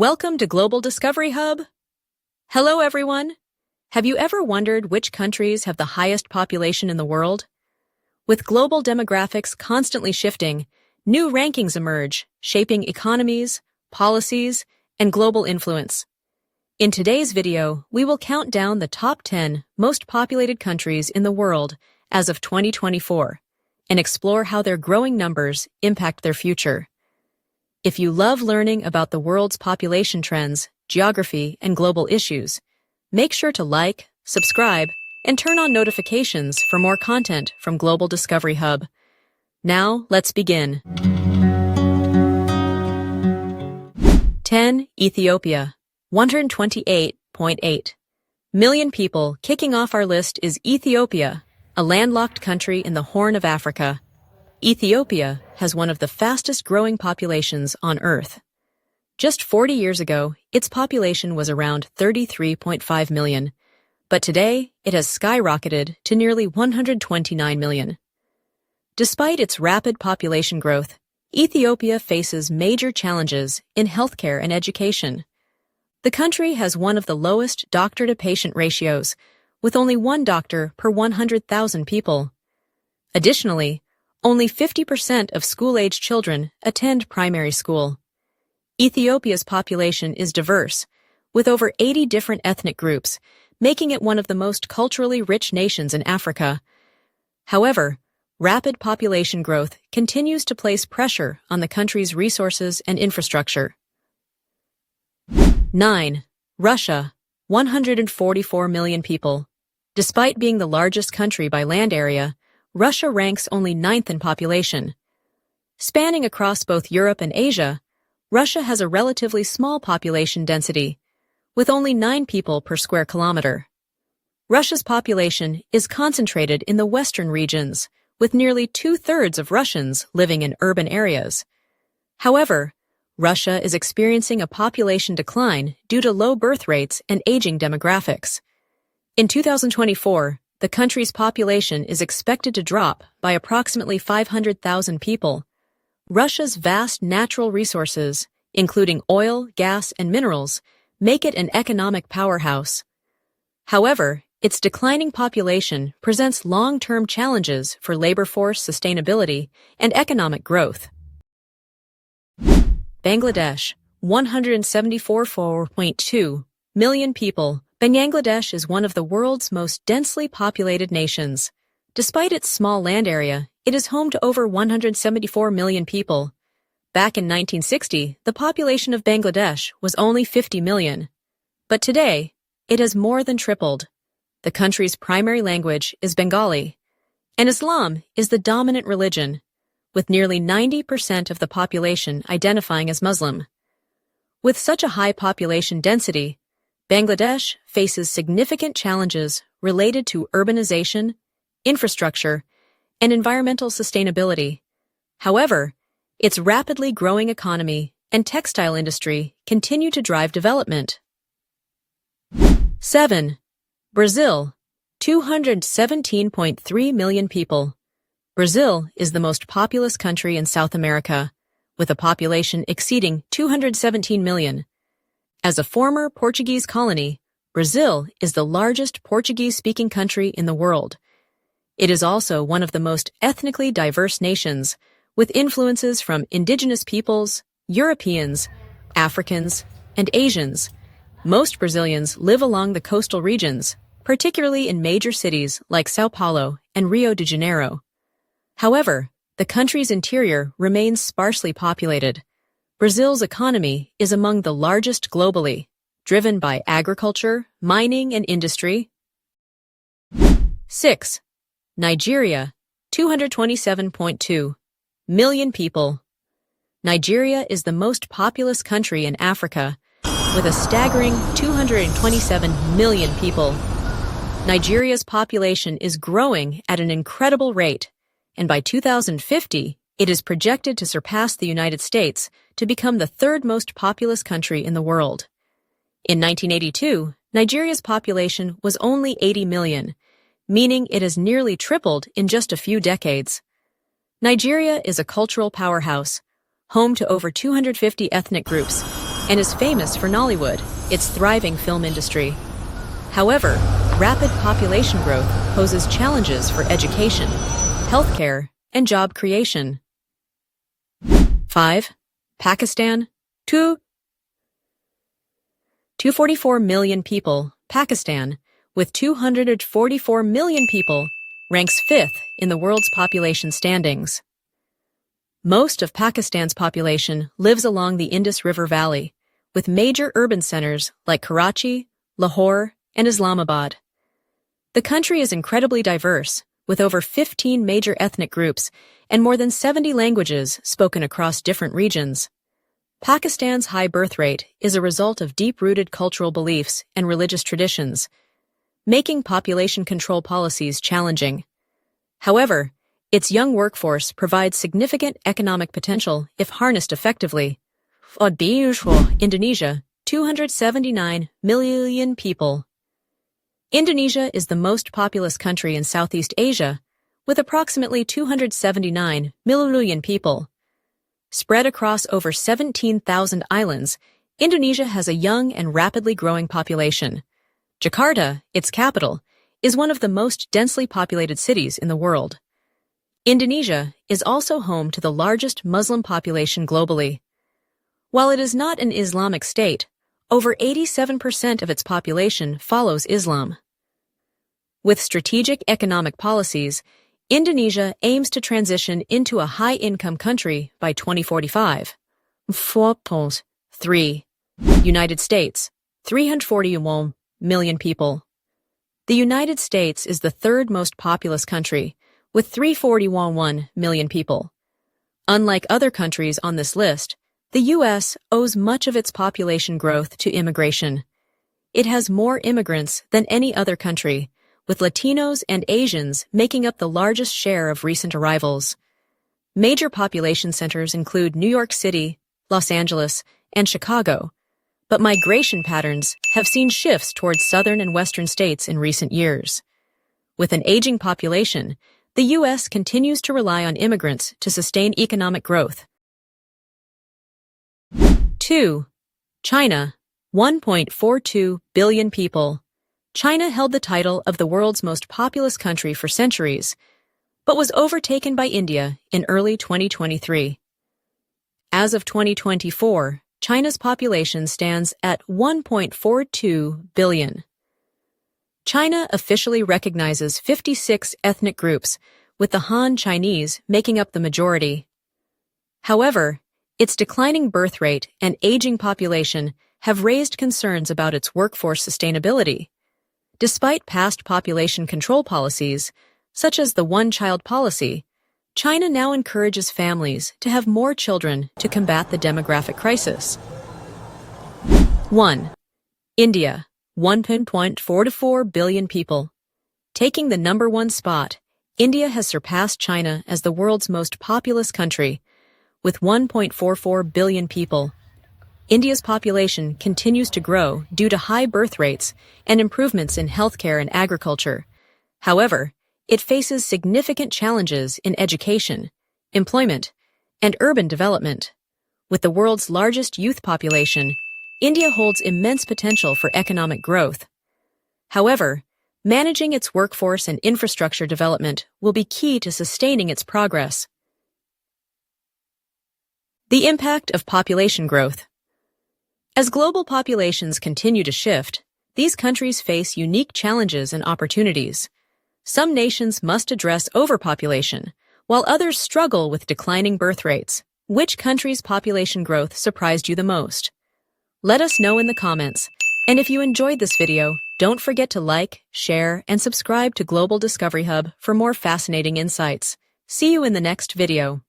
Welcome to Global Discovery Hub. Hello, everyone. Have you ever wondered which countries have the highest population in the world? With global demographics constantly shifting, new rankings emerge, shaping economies, policies, and global influence. In today's video, we will count down the top 10 most populated countries in the world as of 2024 and explore how their growing numbers impact their future. If you love learning about the world's population trends, geography, and global issues, make sure to like, subscribe, and turn on notifications for more content from Global Discovery Hub. Now, let's begin. 10. Ethiopia, 128.8 million people. Kicking off our list is Ethiopia, a landlocked country in the Horn of Africa. Ethiopia has one of the fastest-growing populations on Earth. Just 40 years ago, its population was around 33.5 million, but today it has skyrocketed to nearly 129 million. Despite its rapid population growth, Ethiopia faces major challenges in healthcare and education. The country has one of the lowest doctor-to-patient ratios, with only one doctor per 100,000 people. Additionally, only 50% of school-age children attend primary school. Ethiopia's population is diverse, with over 80 different ethnic groups, making it one of the most culturally rich nations in Africa. However, rapid population growth continues to place pressure on the country's resources and infrastructure. 9. Russia, 144 million people. Despite being the largest country by land area, Russia ranks only 9th in population. Spanning across both Europe and Asia, Russia has a relatively small population density, with only 9 people per square kilometer. Russia's population is concentrated in the western regions, with nearly 2/3 of Russians living in urban areas. However, Russia is experiencing a population decline due to low birth rates and aging demographics. In 2024, the country's population is expected to drop by approximately 500,000 people. Russia's vast natural resources, including oil, gas, and minerals, make it an economic powerhouse. However, its declining population presents long-term challenges for labor force sustainability and economic growth. Bangladesh, 174.2 million people. Bangladesh is one of the world's most densely populated nations. Despite its small land area, it is home to over 174 million people. Back in 1960, the population of Bangladesh was only 50 million. But today, it has more than tripled. The country's primary language is Bengali, and Islam is the dominant religion, with nearly 90% of the population identifying as Muslim. With such a high population density, Bangladesh faces significant challenges related to urbanization, infrastructure, and environmental sustainability. However, its rapidly growing economy and textile industry continue to drive development. 7. Brazil, 217.3 million people. Brazil is the most populous country in South America, with a population exceeding 217 million. As a former Portuguese colony, Brazil is the largest Portuguese-speaking country in the world. It is also one of the most ethnically diverse nations, with influences from indigenous peoples, Europeans, Africans, and Asians. Most Brazilians live along the coastal regions, particularly in major cities like São Paulo and Rio de Janeiro. However, the country's interior remains sparsely populated. Brazil's economy is among the largest globally, driven by agriculture, mining, and industry. 6. Nigeria, 227.2 million people. Nigeria is the most populous country in Africa, with a staggering 227 million people. Nigeria's population is growing at an incredible rate, and by 2050, it is projected to surpass the United States to become the 3rd most populous country in the world. In 1982, Nigeria's population was only 80 million, meaning it has nearly tripled in just a few decades. Nigeria is a cultural powerhouse, home to over 250 ethnic groups, and is famous for Nollywood, its thriving film industry. However, rapid population growth poses challenges for education, healthcare, and job creation. 5. Pakistan, 244 million people. Pakistan, with 244 million people, ranks 5th in the world's population standings. Most of Pakistan's population lives along the Indus River Valley, with major urban centers like Karachi, Lahore, and Islamabad. The country is incredibly diverse, with over 15 major ethnic groups and more than 70 languages spoken across different regions. Pakistan's high birth rate is a result of deep-rooted cultural beliefs and religious traditions, making population control policies challenging. However, its young workforce provides significant economic potential if harnessed effectively. Indonesia, 279 million people. Indonesia is the most populous country in Southeast Asia, with approximately 279 million people. Spread across over 17,000 islands, Indonesia has a young and rapidly growing population. Jakarta, its capital, is one of the most densely populated cities in the world. Indonesia is also home to the largest Muslim population globally. While it is not an Islamic state, over 87% of its population follows Islam. With strategic economic policies, Indonesia aims to transition into a high-income country by 2045. 3. United States, 341 million people. The United States is the third most populous country, with 341 million people. Unlike other countries on this list, the U.S. owes much of its population growth to immigration. It has more immigrants than any other country, with Latinos and Asians making up the largest share of recent arrivals. Major population centers include New York City, Los Angeles, and Chicago, but migration patterns have seen shifts towards southern and western states in recent years. With an aging population, the U.S. continues to rely on immigrants to sustain economic growth. 2. China, 1.42 billion people. China held the title of the world's most populous country for centuries, but was overtaken by India in early 2023. As of 2024, China's population stands at 1.42 billion. China officially recognizes 56 ethnic groups, with the Han Chinese making up the majority. However, its declining birth rate and aging population have raised concerns about its workforce sustainability. Despite past population control policies, such as the one-child policy, China now encourages families to have more children to combat the demographic crisis. 1. India, 1.44 billion people. Taking the number 1 spot, India has surpassed China as the world's most populous country, with 1.44 billion people. India's population continues to grow due to high birth rates and improvements in healthcare and agriculture. However, it faces significant challenges in education, employment, and urban development. With the world's largest youth population, India holds immense potential for economic growth. However, managing its workforce and infrastructure development will be key to sustaining its progress. The impact of population growth. As global populations continue to shift, these countries face unique challenges and opportunities. Some nations must address overpopulation, while others struggle with declining birth rates. Which country's population growth surprised you the most? Let us know in the comments. And if you enjoyed this video, don't forget to like, share, and subscribe to Global Discovery Hub for more fascinating insights. See you in the next video.